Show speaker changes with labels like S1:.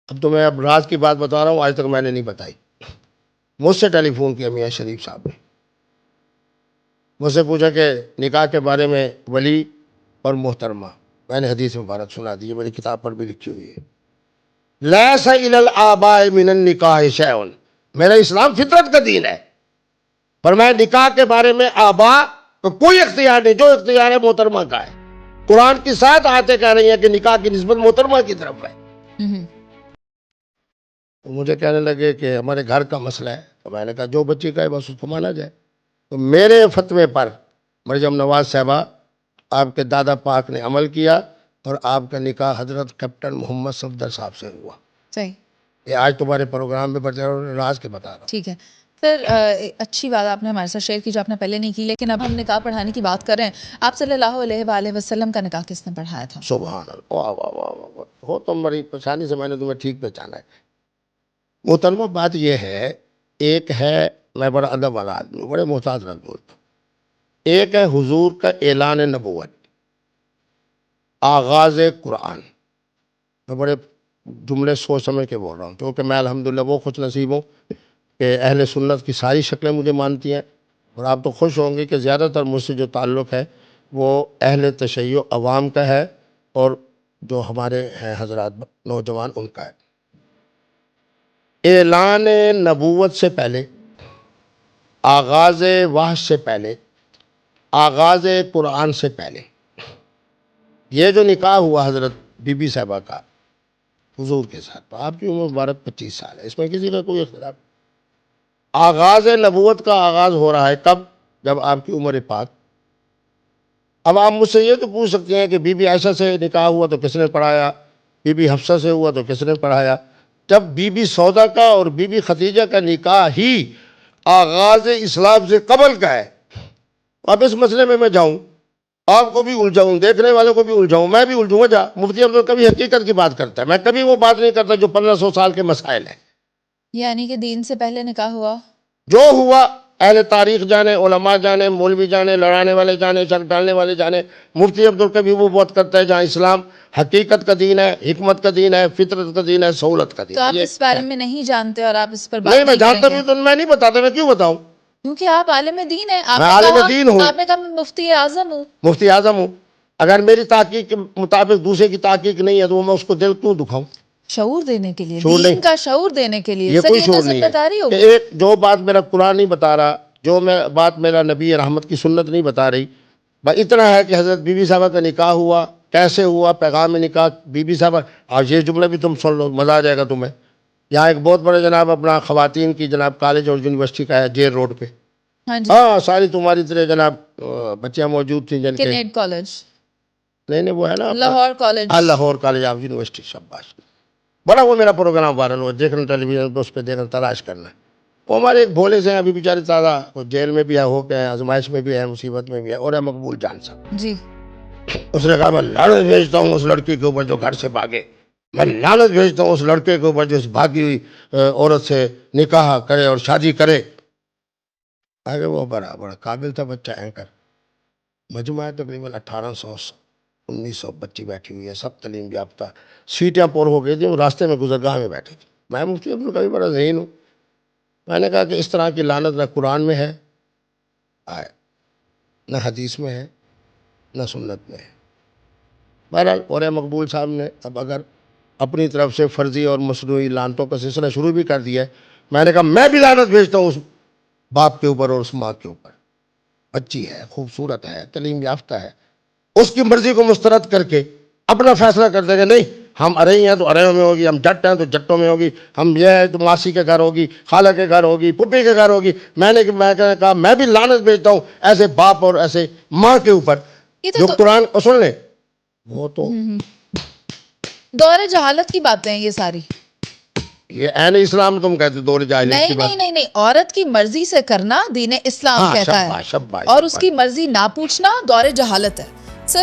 S1: اب تو میں اب راز کی بات بتا رہا ہوں، آج تک میں نے نہیں بتائی. مجھ سے ٹیلی فون کیا میاں شریف صاحب نے، مجھ سے پوچھا کہ نکاح کے بارے میں ولی اور محترمہ. میں نے حدیث مبارک سنا دی ہے، میری کتاب پر بھی لکھی ہوئی ہے. لیس الی الآباء من النکاح شیء، میرا اسلام فطرت کا دین ہے، پر میں نکاح کے بارے میں آبا کو کوئی اختیار نہیں، جو اختیار ہے محترمہ کا ہے. قرآن کی 7 آیتیں کہہ رہی ہیں کہ نکاح کی نسبت محترمہ کی طرف ہے. مجھے کہنے لگے کہ ہمارے گھر کا مسئلہ ہے، تو میں نے کہا جو بچی کا ہے بس اس کو مانا جائے. تو میرے فتوے پر مریم نواز صاحبہ آپ کے دادا پاک نے عمل کیا اور آپ کا نکاح حضرت کیپٹن محمد صفدر صاحب سے ہوا.
S2: صحیح.
S1: یہ آج تمہارے پروگرام میں بتا رہا ہوں، راز کے بتا رہا ہوں.
S2: ٹھیک ہے سر، اچھی بات آپ نے ہمارے ساتھ شیئر کی جو آپ نے پہلے نہیں کی، لیکن اب ہم نکاح پڑھانے کی بات کر رہے ہیں. آپ صلی اللہ علیہ وآلہ وسلم کا نکاح کس نے پڑھایا تھا؟
S1: سبحان اللہ، واہ واہ واہ واہ، ہو تم بڑی پریشانی سے میں نے تمہیں ٹھیک پہچانا ہے. محترمہ بات یہ ہے، ایک ہے، میں بڑا ادب والا آدمی ہوں، بڑے محتاط رکھ بولتا ہوں. ایک ہے حضور کا اعلان نبوت، آغاز قرآن. میں بڑے جملے سوچ سمجھ کے بول رہا ہوں، کیونکہ میں الحمدللہ وہ خوش نصیب ہوں کہ اہل سنت کی ساری شکلیں مجھے مانتی ہیں. اور آپ تو خوش ہوں گے کہ زیادہ تر مجھ سے جو تعلق ہے وہ اہل تشیع عوام کا ہے، اور جو ہمارے ہیں حضرات نوجوان ان کا ہے. اعلان نبوت سے پہلے، آغاز وحی سے پہلے، آغاز قرآن سے پہلے، یہ جو نکاح ہوا حضرت بی بی صاحبہ کا حضور کے ساتھ، تو آپ کی عمر مبارک 25 سال ہے، اس میں کسی کا کوئی اختلاف. آغاز نبوت کا آغاز ہو رہا ہے کب؟ جب آپ کی عمر پاک. اب آپ مجھ سے یہ تو پوچھ سکتے ہیں کہ بی بی عائشہ سے نکاح ہوا تو کس نے پڑھایا، بی بی حفصہ سے ہوا تو کس نے پڑھایا؟ جب بی بی سودا کا اور بی بی خدیجہ کا نکاح ہی آغاز اسلام سے قبل کا ہے. اب اس مسئلے میں جاؤں، آپ کو بھی الجھاؤں، دیکھنے والوں کو بھی الجھاؤں، میں بھی الجھوں گا. مفتی افضل کبھی حقیقت کی بات کرتا ہے، میں کبھی وہ بات نہیں کرتا جو 1500 سال کے مسائل ہیں.
S2: یعنی کہ دین سے پہلے نکاح ہوا؟
S1: جو ہوا اہل تاریخ جانے، علماء جانے، مولوی جانے، لڑانے والے جانے، چک ڈالنے والے جانے. مفتی عبدال کبھی وہ بات کرتا ہے جہاں اسلام حقیقت کا دین ہے، حکمت کا دین ہے، فطرت کا دین ہے، سہولت کا دین
S2: تو
S1: ہے.
S2: آپ اس بارے میں نہیں جانتے اور آپ اس پر بات
S1: نہیں، میں
S2: نہیں
S1: جانتا
S2: کریں
S1: بھی
S2: گے
S1: تو میں نہیں بتاتا، میں کیوں بتاؤں؟
S2: کیونکہ آپ عالم دین ہیں.
S1: میں عالم دین ہوں،
S2: آپ نے کہا میں مفتی اعظم ہوں.
S1: مفتی اعظم ہوں. اگر میری تحقیق کے مطابق دوسرے کی تحقیق نہیں ہے تو میں اس کو دل کیوں دکھاؤں؟
S2: شعور دینے کے لیے،
S1: شعور نہیں،
S2: دین کا شعور دینے کے لیے.
S1: یہ
S2: سر
S1: کوئی
S2: یہ تو
S1: شعور نہیں
S2: ذمہ داری
S1: ہے کہ
S2: ہوگی.
S1: ایک جو بات میرا قرآن نہیں بتا رہا، جو بات میرا نبی رحمت کی سنت نہیں بتا رہی. بس اتنا ہے کہ حضرت بی بی صاحبہ کا نکاح ہوا، کیسے ہوا، پیغام نکاح بی بی صاحبہ. آج یہ جملہ بھی تم سن لو، مزہ آ جائے گا تمہیں. یہاں ایک بہت بڑے جناب اپنا خواتین کی جناب کالج اور یونیورسٹی کا ہے جیر روڈ پہ.
S2: ہاں جی،
S1: ہاں، ساری تمہاری طرح جناب بچیاں موجود تھیں جن کے.
S2: کینیڈ کالج،
S1: نہیں وہ ہے نا
S2: لاہور کالج.
S1: ہاں، لاہور کالج آف یونیورسٹی. شاباش، بڑا وہ میرا پروگرام وائرل ہوا، دیکھنا ٹیلی ویژن پہ، اس پہ دیکھنا، تلاش کرنا. وہ ہمارے ایک بھولے سے ہیں، ابھی بیچارے تازہ، وہ جیل میں بھی ہے، ہو کے ہیں، آزمائش میں بھی ہے، مصیبت میں بھی ہے، اور ہے مقبول جان صاحب.
S2: جی.
S1: اس نے کہا میں لعنت بھیجتا ہوں اس لڑکی کے اوپر جو گھر سے بھاگے، میں لعنت بھیجتا ہوں اس لڑکے کے اوپر جو اس بھاگی ہوئی عورت سے نکاح کرے اور شادی کرے. آگے وہ بڑا قابل تھا بچہ، اینکر. مجموعہ تقریباً 1800 1900 بچی بیٹھی ہوئی ہے، سب تعلیم یافتہ، سیٹیں پر ہو گئی تھیں، وہ راستے میں گزرگاہ میں بیٹھے تھے. میں مفتی عبدال کبھی بڑا ذہین ہوں، میں نے کہا کہ اس طرح کی لعنت نہ قرآن میں ہے نہ حدیث میں ہے نہ سنت میں ہے. بہرحال اور مقبول صاحب نے اب اگر اپنی طرف سے فرضی اور مصنوعی لعنتوں کا سلسلہ شروع بھی کر دیا ہے، میں نے کہا میں بھی لعنت بھیجتا ہوں اس باپ کے اوپر اور اس ماں کے اوپر. بچی ہے، خوبصورت ہے، تعلیم یافتہ ہے، اس کی مرضی کو مسترد کر کے اپنا فیصلہ کر دے گا. نہیں، ہم ارئی ہیں تو ارئیوں میں ہوگی، ہم جٹ ہیں تو جٹوں میں ہوگی، ہم یہ ہے تو ماسی کے گھر ہوگی، خالہ کے گھر ہوگی، پھپھی کے گھر ہوگی. میں نے کہا میں بھی لعنت بھیجتا ہوں ایسے باپ اور ایسے ماں کے اوپر جو قرآن کو سن لیں. وہ تو
S2: دور جہالت کی باتیں ہیں یہ ساری.
S1: یہ عین اسلام تم کہتے دور جاہلیت کی بات.
S2: نہیں، عورت کی مرضی سے کرنا دین اسلام کہتا ہے، اور اس کی مرضی نہ پوچھنا دور جہالت ہے.